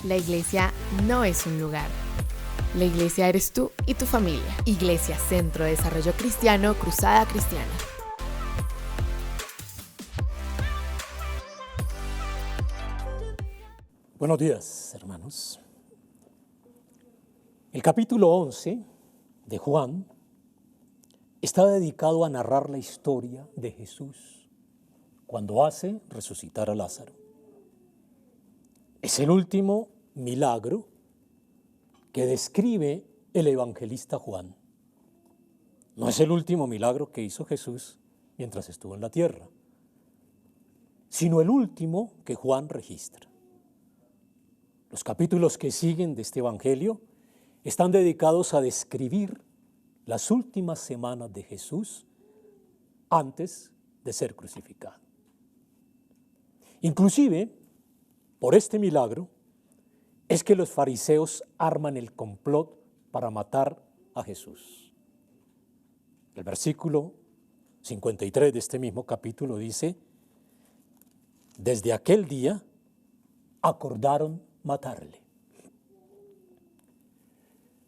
La iglesia no es un lugar. La iglesia eres tú y tu familia. Iglesia Centro de Desarrollo Cristiano, Cruzada Cristiana. Buenos días, hermanos. El capítulo 11 de Juan está dedicado a narrar la historia de Jesús cuando hace resucitar a Lázaro. Es el último milagro que describe el evangelista Juan. No es el último milagro que hizo Jesús mientras estuvo en la tierra, sino el último que Juan registra. Los capítulos que siguen de este evangelio están dedicados a describir las últimas semanas de Jesús antes de ser crucificado. Inclusive, por este milagro, es que los fariseos arman el complot para matar a Jesús. El versículo 53 de este mismo capítulo dice: desde aquel día acordaron matarle.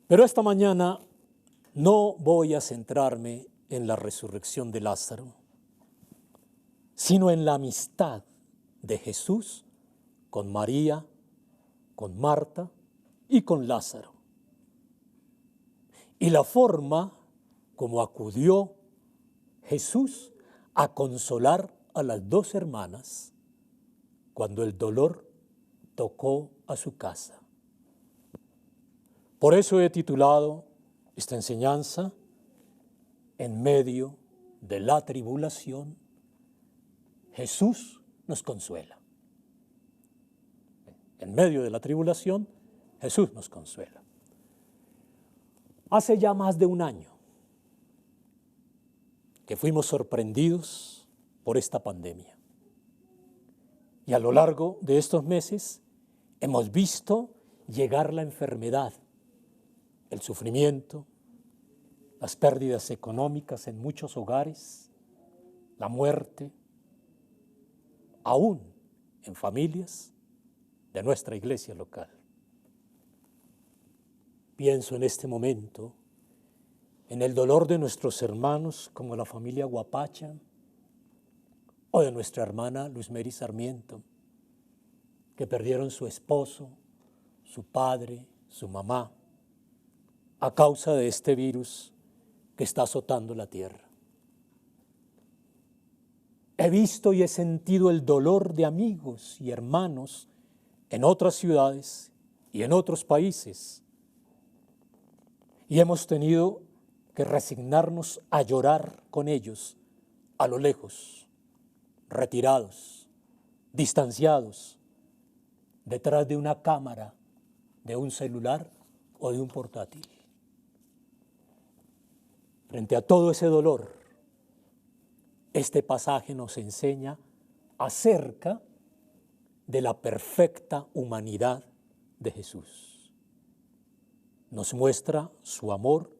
Pero esta mañana no voy a centrarme en la resurrección de Lázaro, sino en la amistad de Jesús con María, con Marta y con Lázaro, y la forma como acudió Jesús a consolar a las dos hermanas cuando el dolor tocó a su casa. Por eso he titulado esta enseñanza: en medio de la tribulación, Jesús nos consuela. En medio de la tribulación, Jesús nos consuela. Hace ya más de un año que fuimos sorprendidos por esta pandemia. Y a lo largo de estos meses hemos visto llegar la enfermedad, el sufrimiento, las pérdidas económicas en muchos hogares, la muerte, aún en familias de nuestra iglesia local. Pienso en este momento en el dolor de nuestros hermanos como la familia Guapacha o de nuestra hermana Luz Mary Sarmiento, que perdieron su esposo, su padre, su mamá, a causa de este virus que está azotando la tierra. He visto y he sentido el dolor de amigos y hermanos en otras ciudades y en otros países, y hemos tenido que resignarnos a llorar con ellos a lo lejos, retirados, distanciados, detrás de una cámara, de un celular o de un portátil. Frente a todo ese dolor, este pasaje nos enseña acerca de la perfecta humanidad de Jesús. Nos muestra su amor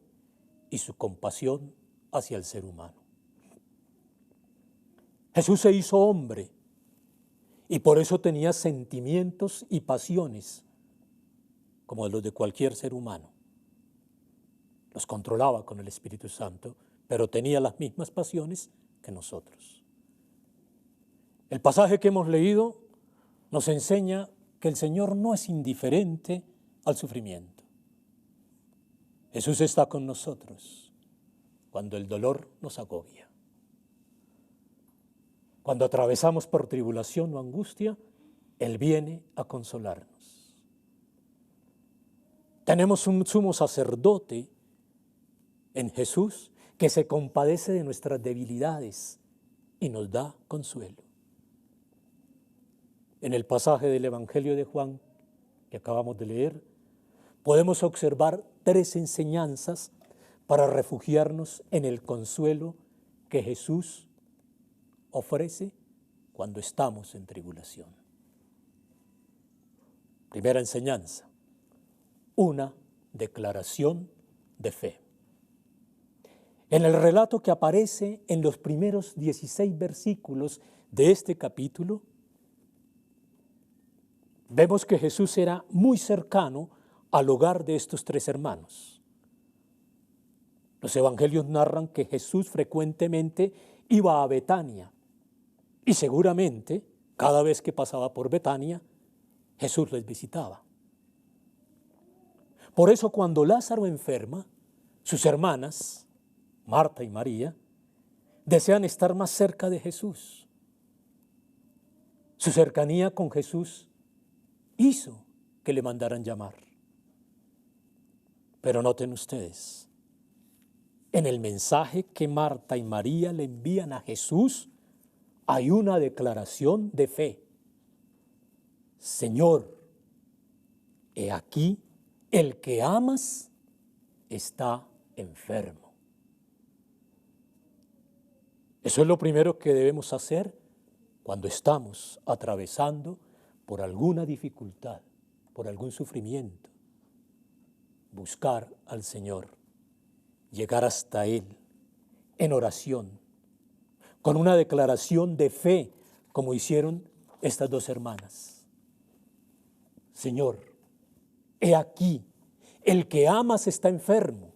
y su compasión hacia el ser humano. Jesús se hizo hombre y por eso tenía sentimientos y pasiones como los de cualquier ser humano. Los controlaba con el Espíritu Santo, pero tenía las mismas pasiones que nosotros. El pasaje que hemos leído nos enseña que el Señor no es indiferente al sufrimiento. Jesús está con nosotros cuando el dolor nos agobia. Cuando atravesamos por tribulación o angustia, Él viene a consolarnos. Tenemos un sumo sacerdote en Jesús que se compadece de nuestras debilidades y nos da consuelo. En el pasaje del Evangelio de Juan que acabamos de leer, podemos observar tres enseñanzas para refugiarnos en el consuelo que Jesús ofrece cuando estamos en tribulación. Primera enseñanza: una declaración de fe. En el relato que aparece en los primeros 16 versículos de este capítulo, vemos que Jesús era muy cercano al hogar de estos tres hermanos. Los evangelios narran que Jesús frecuentemente iba a Betania y seguramente cada vez que pasaba por Betania, Jesús les visitaba. Por eso cuando Lázaro enferma, sus hermanas, Marta y María, desean estar más cerca de Jesús. Su cercanía con Jesús hizo que le mandaran llamar. Pero noten ustedes, en el mensaje que Marta y María le envían a Jesús, hay una declaración de fe. Señor, he aquí, el que amas está enfermo. Eso es lo primero que debemos hacer cuando estamos atravesando por alguna dificultad, por algún sufrimiento. Buscar al Señor, llegar hasta Él en oración, con una declaración de fe, como hicieron estas dos hermanas. Señor, he aquí, el que amas está enfermo.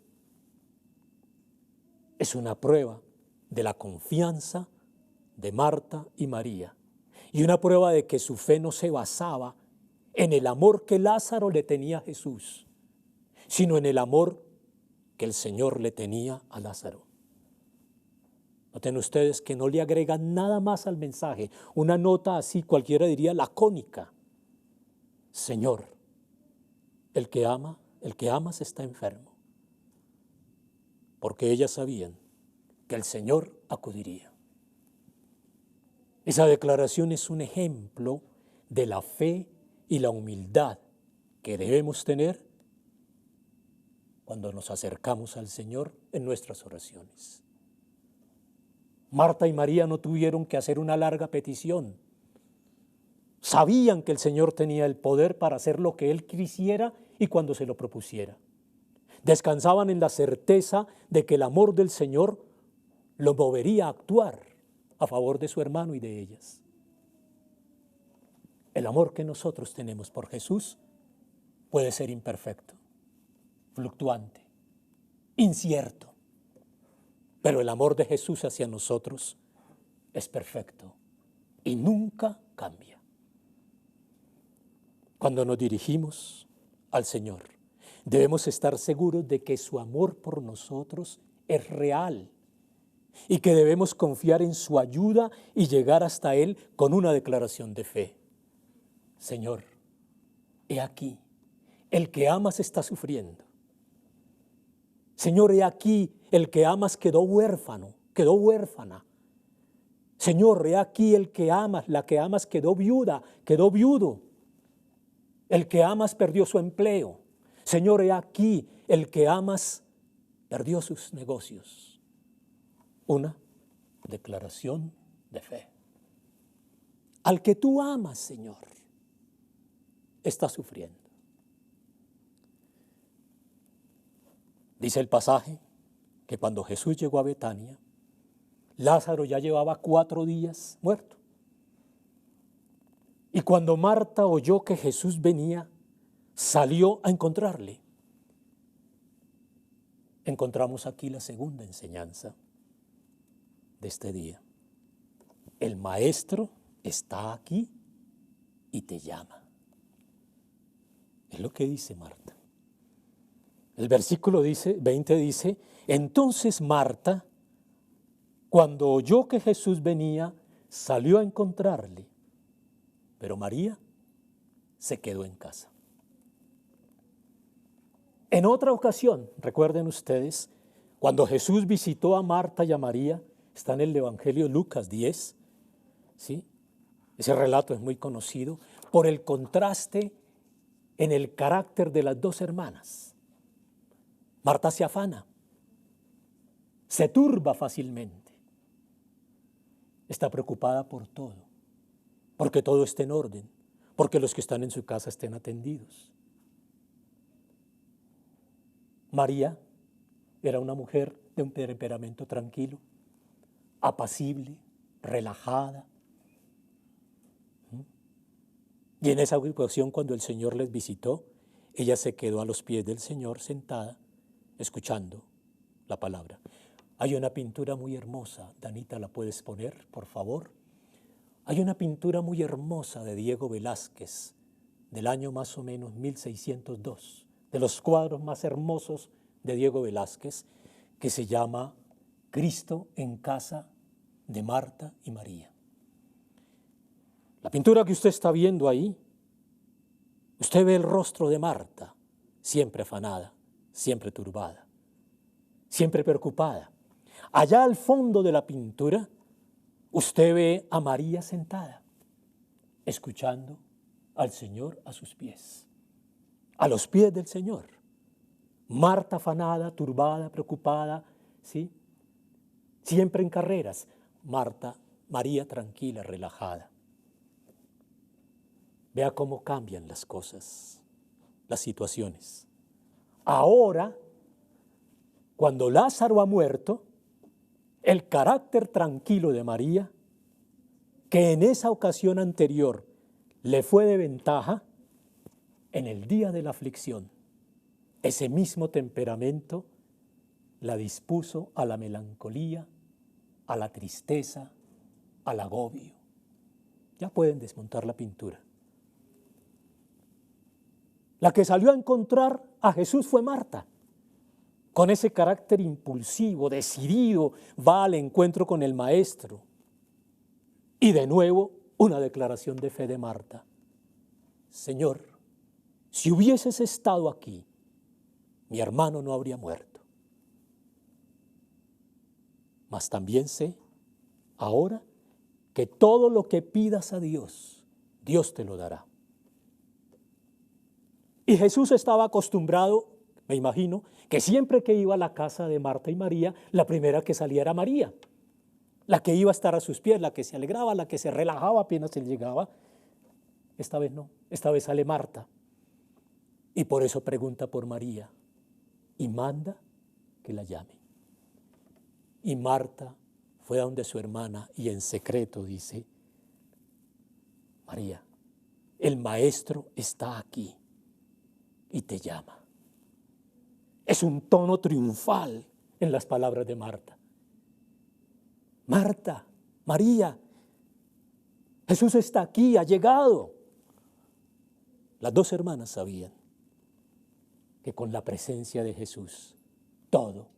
Es una prueba de la confianza de Marta y María y una prueba de que su fe no se basaba en el amor que Lázaro le tenía a Jesús, sino en el amor que el Señor le tenía a Lázaro. Noten ustedes que no le agregan nada más al mensaje, una nota así, cualquiera diría lacónica. Señor, el que amas está enfermo. Porque ellas sabían que el Señor acudiría. Esa declaración es un ejemplo de la fe y la humildad que debemos tener cuando nos acercamos al Señor en nuestras oraciones. Marta y María no tuvieron que hacer una larga petición. Sabían que el Señor tenía el poder para hacer lo que Él quisiera y cuando se lo propusiera. Descansaban en la certeza de que el amor del Señor lo movería a actuar a favor de su hermano y de ellas. El amor que nosotros tenemos por Jesús puede ser imperfecto, fluctuante, incierto, pero el amor de Jesús hacia nosotros es perfecto y nunca cambia. Cuando nos dirigimos al Señor, debemos estar seguros de que su amor por nosotros es real y que debemos confiar en su ayuda y llegar hasta Él con una declaración de fe. Señor, he aquí, el que amas está sufriendo. Señor, he aquí, el que amas quedó huérfano, quedó huérfana. Señor, he aquí, el que amas, la que amas quedó viuda, quedó viudo. El que amas perdió su empleo. Señor, he aquí, el que amas perdió sus negocios. Una declaración de fe. Al que tú amas, Señor, está sufriendo. Dice el pasaje que cuando Jesús llegó a Betania, Lázaro ya llevaba 4 días muerto. Y cuando Marta oyó que Jesús venía, salió a encontrarle. Encontramos aquí la segunda enseñanza de este día. El Maestro está aquí y te llama. Es lo que dice Marta. El versículo 20 dice, entonces Marta, cuando oyó que Jesús venía, salió a encontrarle, pero María se quedó en casa. En otra ocasión, recuerden ustedes, cuando Jesús visitó a Marta y a María, está en el Evangelio de Lucas 10, ¿sí? Ese relato es muy conocido por el contraste en el carácter de las dos hermanas. Marta se afana, se turba fácilmente, está preocupada por todo, porque todo esté en orden, porque los que están en su casa estén atendidos. María era una mujer de un temperamento tranquilo, apacible, relajada. Y en esa ocasión, cuando el Señor les visitó, ella se quedó a los pies del Señor sentada, escuchando la palabra. Hay una pintura muy hermosa, Danita, ¿la puedes poner, por favor? Hay una pintura muy hermosa de Diego Velázquez, del año más o menos 1602, de los cuadros más hermosos de Diego Velázquez, que se llama Cristo en casa de Marta y María. La pintura que usted está viendo ahí, usted ve el rostro de Marta, siempre afanada, siempre turbada, siempre preocupada. Allá al fondo de la pintura, usted ve a María sentada, escuchando al Señor a sus pies, a los pies del Señor. Marta afanada, turbada, preocupada, ¿sí? Siempre en carreras. María tranquila, relajada. Vea cómo cambian las cosas, las situaciones. Ahora, cuando Lázaro ha muerto, el carácter tranquilo de María, que en esa ocasión anterior le fue de ventaja, en el día de la aflicción, ese mismo temperamento la dispuso a la melancolía, a la tristeza, al agobio. Ya pueden desmontar la pintura. La que salió a encontrar a Jesús fue Marta. Con ese carácter impulsivo, decidido, va al encuentro con el Maestro. Y de nuevo, una declaración de fe de Marta. Señor, si hubieses estado aquí, mi hermano no habría muerto. Mas también sé, ahora, que todo lo que pidas a Dios, Dios te lo dará. Y Jesús estaba acostumbrado, me imagino, que siempre que iba a la casa de Marta y María, la primera que salía era María, la que iba a estar a sus pies, la que se alegraba, la que se relajaba apenas él llegaba. Esta vez no, esta vez sale Marta. Y por eso pregunta por María y manda que la llame. Y Marta fue a donde su hermana y en secreto dice, María, el Maestro está aquí y te llama. Es un tono triunfal en las palabras de Marta. Marta, María, Jesús está aquí, ha llegado. Las dos hermanas sabían que con la presencia de Jesús todo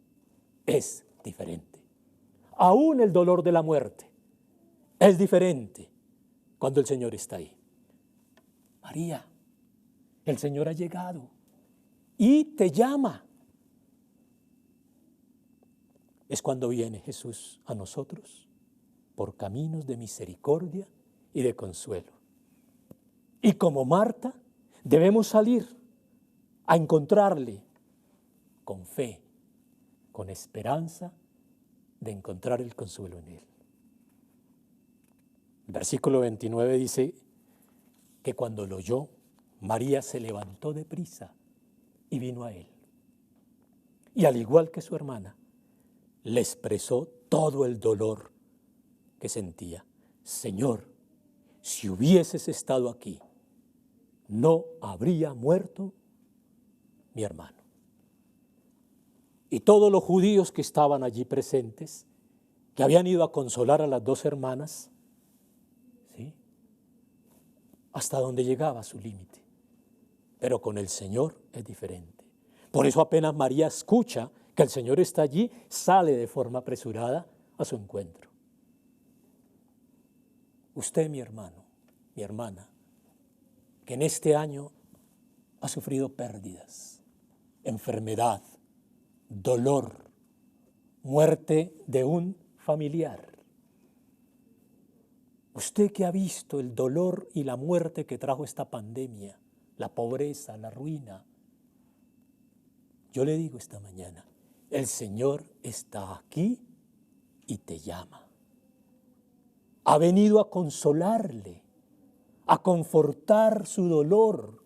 es diferente. Aún el dolor de la muerte es diferente cuando el Señor está ahí. María, el Señor ha llegado y te llama. Es cuando viene Jesús a nosotros por caminos de misericordia y de consuelo. Y como Marta, debemos salir a encontrarle con fe, con esperanza de encontrar el consuelo en Él. El versículo 29 dice que cuando lo oyó, María se levantó deprisa y vino a Él. Y al igual que su hermana, le expresó todo el dolor que sentía. Señor, si hubieses estado aquí, no habría muerto mi hermano. Y todos los judíos que estaban allí presentes, que habían ido a consolar a las dos hermanas, ¿sí?, hasta donde llegaba su límite. Pero con el Señor es diferente. Por eso apenas María escucha que el Señor está allí, sale de forma apresurada a su encuentro. Usted, mi hermano, mi hermana, que en este año ha sufrido pérdidas, enfermedad, dolor, muerte de un familiar. Usted que ha visto el dolor y la muerte que trajo esta pandemia, la pobreza, la ruina, yo le digo esta mañana, el Señor está aquí y te llama. Ha venido a consolarle, a confortar su dolor,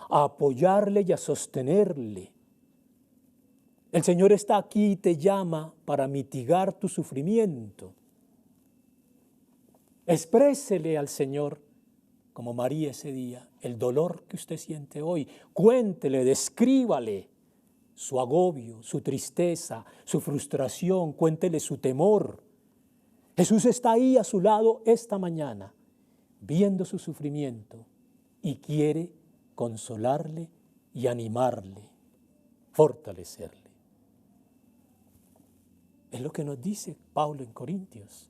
a apoyarle y a sostenerle. El Señor está aquí y te llama para mitigar tu sufrimiento. Exprésele al Señor como María ese día, el dolor que usted siente hoy. Cuéntele, descríbale su agobio, su tristeza, su frustración, cuéntele su temor. Jesús está ahí a su lado esta mañana, viendo su sufrimiento y quiere consolarle y animarle, fortalecerle. Es lo que nos dice Pablo en Corintios.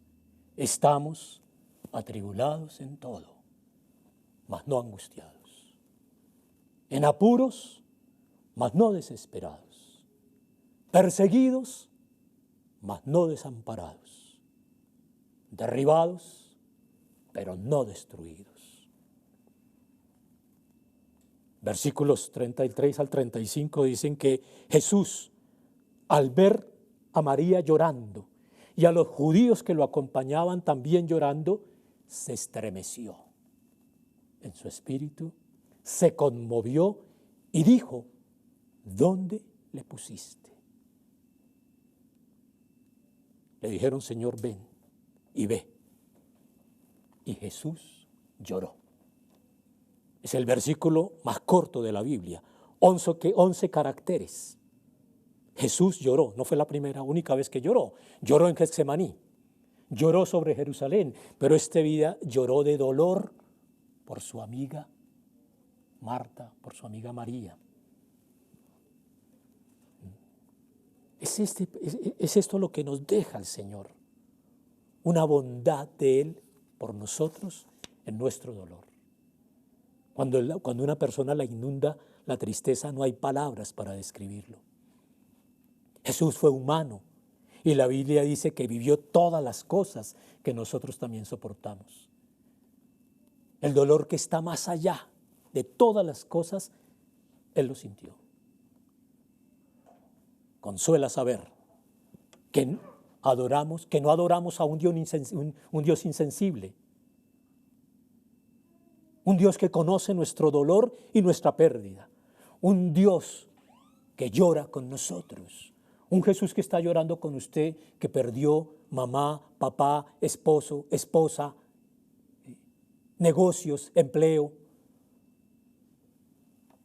Estamos atribulados en todo, mas no angustiados. En apuros, mas no desesperados. Perseguidos, mas no desamparados. Derribados, pero no destruidos. Versículos 33 al 35 dicen que Jesús, al ver a María llorando y a los judíos que lo acompañaban también llorando, se estremeció en su espíritu, se conmovió y dijo: ¿dónde le pusiste? Le dijeron: Señor, ven y ve. Y Jesús lloró. Es el versículo más corto de la Biblia, 11 caracteres. Jesús lloró, no fue la única vez que lloró. Lloró en Getsemaní, lloró sobre Jerusalén, pero este día lloró de dolor por su amiga Marta, por su amiga María. Es esto lo que nos deja el Señor, una bondad de Él por nosotros en nuestro dolor. Cuando una persona la inunda la tristeza, no hay palabras para describirlo. Jesús fue humano y la Biblia dice que vivió todas las cosas que nosotros también soportamos. El dolor que está más allá de todas las cosas, Él lo sintió. Consuela saber que no adoramos a un Dios insensible, un Dios que conoce nuestro dolor y nuestra pérdida, un Dios que llora con nosotros. Un Jesús que está llorando con usted, que perdió mamá, papá, esposo, esposa, negocios, empleo.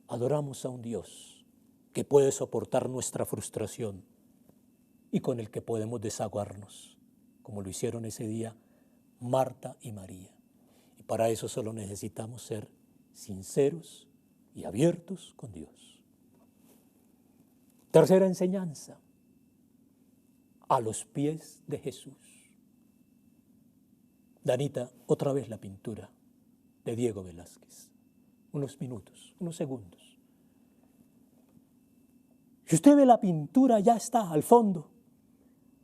Adoramos a un Dios que puede soportar nuestra frustración y con el que podemos desahogarnos, como lo hicieron ese día Marta y María. Y para eso solo necesitamos ser sinceros y abiertos con Dios. Tercera enseñanza: a los pies de Jesús. Danita, otra vez la pintura de Diego Velázquez. Unos minutos, unos segundos. Si usted ve la pintura, ya está al fondo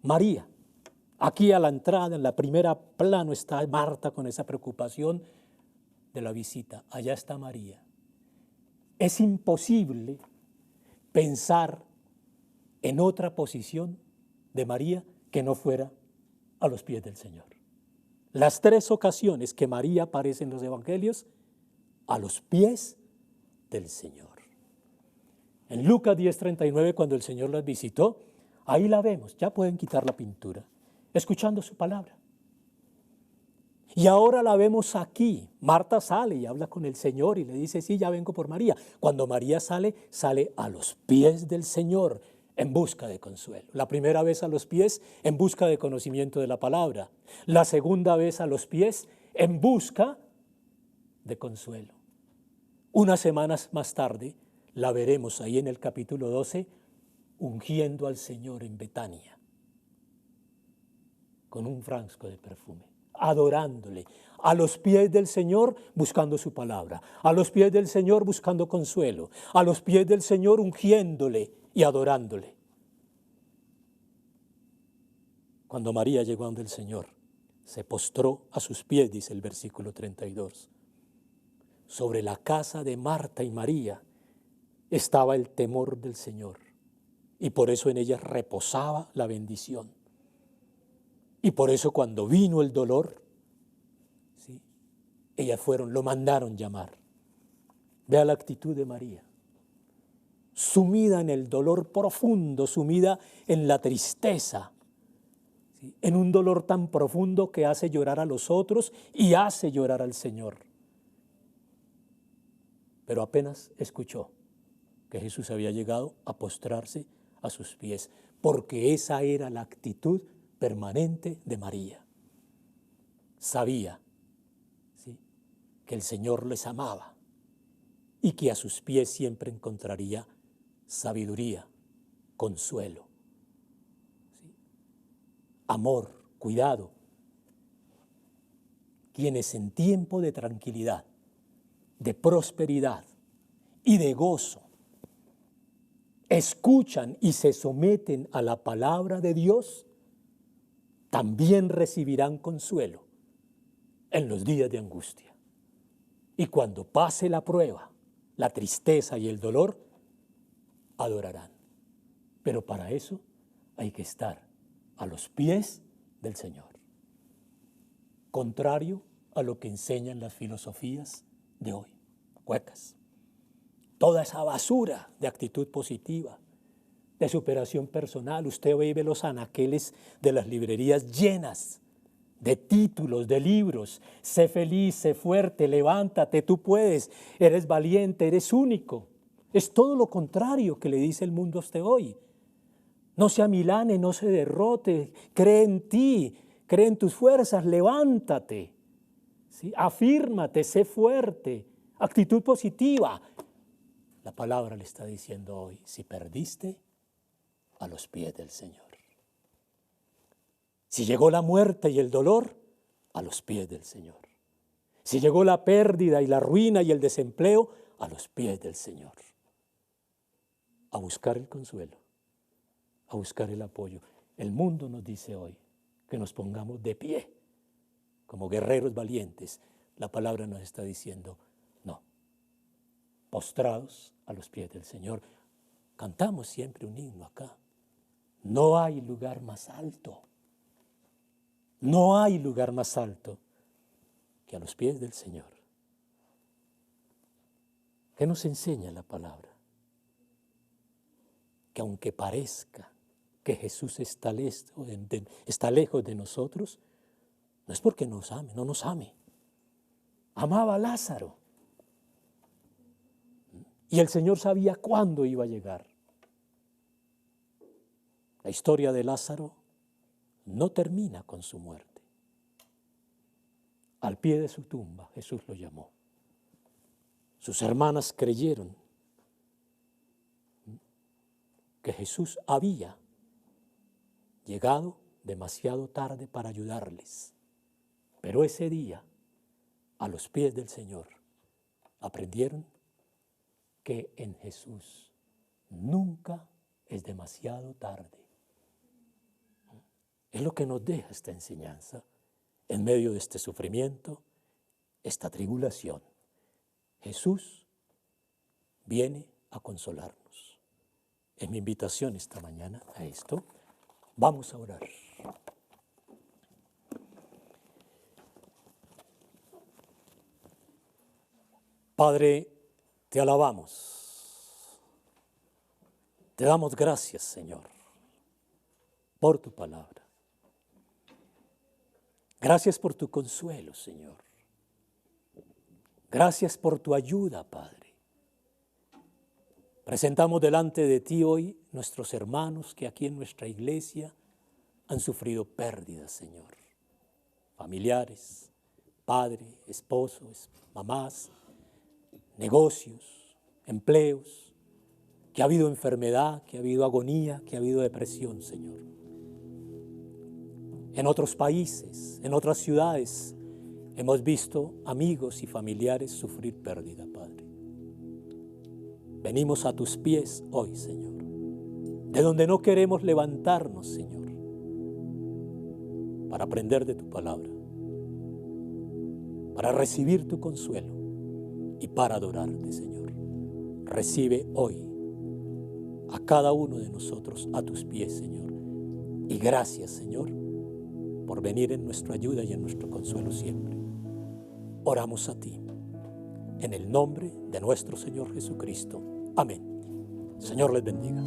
María. Aquí a la entrada, en la primera plano, está Marta con esa preocupación de la visita. Allá está María. Es imposible pensar en otra posición de María que no fuera a los pies del Señor. Las 3 ocasiones que María aparece en los evangelios, a los pies del Señor. En Lucas 10:39, cuando el Señor las visitó, ahí la vemos, ya pueden quitar la pintura, escuchando su palabra. Y ahora la vemos aquí. Marta sale y habla con el Señor y le dice: sí, ya vengo por María. Cuando María sale a los pies del Señor, en busca de consuelo. La primera vez a los pies, en busca de conocimiento de la palabra. La segunda vez a los pies, en busca de consuelo. Unas semanas más tarde, la veremos ahí en el capítulo 12, ungiendo al Señor en Betania, con un frasco de perfume, adorándole, a los pies del Señor buscando su palabra, a los pies del Señor buscando consuelo, a los pies del Señor ungiéndole y adorándole. Cuando María llegó ante el Señor, se postró a sus pies, dice el versículo 32. Sobre la casa de Marta y María estaba el temor del Señor, y por eso en ella reposaba la bendición. Y por eso cuando vino el dolor, ¿sí?, ellas lo mandaron llamar. Vea la actitud de María. Sumida en el dolor profundo, sumida en la tristeza, ¿sí?, en un dolor tan profundo que hace llorar a los otros y hace llorar al Señor. pero apenas escuchó que Jesús había llegado a postrarse a sus pies, porque esa era la actitud permanente de María. Sabía, ¿sí?, que el Señor les amaba y que a sus pies siempre encontraría sabiduría, consuelo, ¿sí?, amor, cuidado. Quienes en tiempo de tranquilidad, de prosperidad y de gozo escuchan y se someten a la palabra de Dios, también recibirán consuelo en los días de angustia. Y cuando pase la prueba, la tristeza y el dolor, adorarán. Pero para eso hay que estar a los pies del Señor. Contrario a lo que enseñan las filosofías de hoy, huecas. Toda esa basura de actitud positiva, de superación personal. Usted hoy ve los anaqueles de las librerías llenas de títulos, de libros. Sé feliz, sé fuerte, levántate, tú puedes, eres valiente, eres único. Es todo lo contrario que le dice el mundo a usted hoy. No se amilane, no se derrote, cree en ti, cree en tus fuerzas, levántate, ¿sí?, afírmate, sé fuerte, actitud positiva. La palabra le está diciendo hoy, si perdiste, a los pies del Señor. Si llegó la muerte y el dolor, a los pies del Señor. Si llegó la pérdida y la ruina y el desempleo, a los pies del Señor. A buscar el consuelo, a buscar el apoyo. El mundo nos dice hoy que nos pongamos de pie, como guerreros valientes. La palabra nos está diciendo, no, postrados a los pies del Señor. Cantamos siempre un himno acá. No hay lugar más alto. No hay lugar más alto que a los pies del Señor. ¿Qué nos enseña la palabra? Que aunque parezca que Jesús está lejos de nosotros, no es porque nos ame, no nos ame. Amaba a Lázaro. Y el Señor sabía cuándo iba a llegar. La historia de Lázaro no termina con su muerte. Al pie de su tumba Jesús lo llamó. Sus hermanas creyeron que Jesús había llegado demasiado tarde para ayudarles. Pero ese día, a los pies del Señor, aprendieron que en Jesús nunca es demasiado tarde. Es lo que nos deja esta enseñanza en medio de este sufrimiento, esta tribulación. Jesús viene a consolarnos. Es mi invitación esta mañana a esto. Vamos a orar. Padre, te alabamos. Te damos gracias, Señor, por tu palabra. Gracias por tu consuelo, Señor. Gracias por tu ayuda, Padre. Presentamos delante de ti hoy nuestros hermanos que aquí en nuestra iglesia han sufrido pérdidas, Señor. Familiares, padre, esposos, mamás, negocios, empleos, que ha habido enfermedad, que ha habido agonía, que ha habido depresión, Señor. En otros países, en otras ciudades, hemos visto amigos y familiares sufrir pérdida, Padre. Venimos a tus pies hoy, Señor, de donde no queremos levantarnos, Señor, para aprender de tu palabra, para recibir tu consuelo y para adorarte, Señor. Recibe hoy a cada uno de nosotros a tus pies, Señor. Y gracias, Señor, por venir en nuestra ayuda y en nuestro consuelo siempre. Oramos a ti, en el nombre de nuestro Señor Jesucristo. Amén. Señor les bendiga.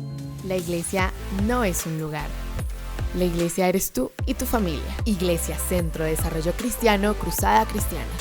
La iglesia no es un lugar. La iglesia eres tú y tu familia. Iglesia Centro de Desarrollo Cristiano, Cruzada Cristiana.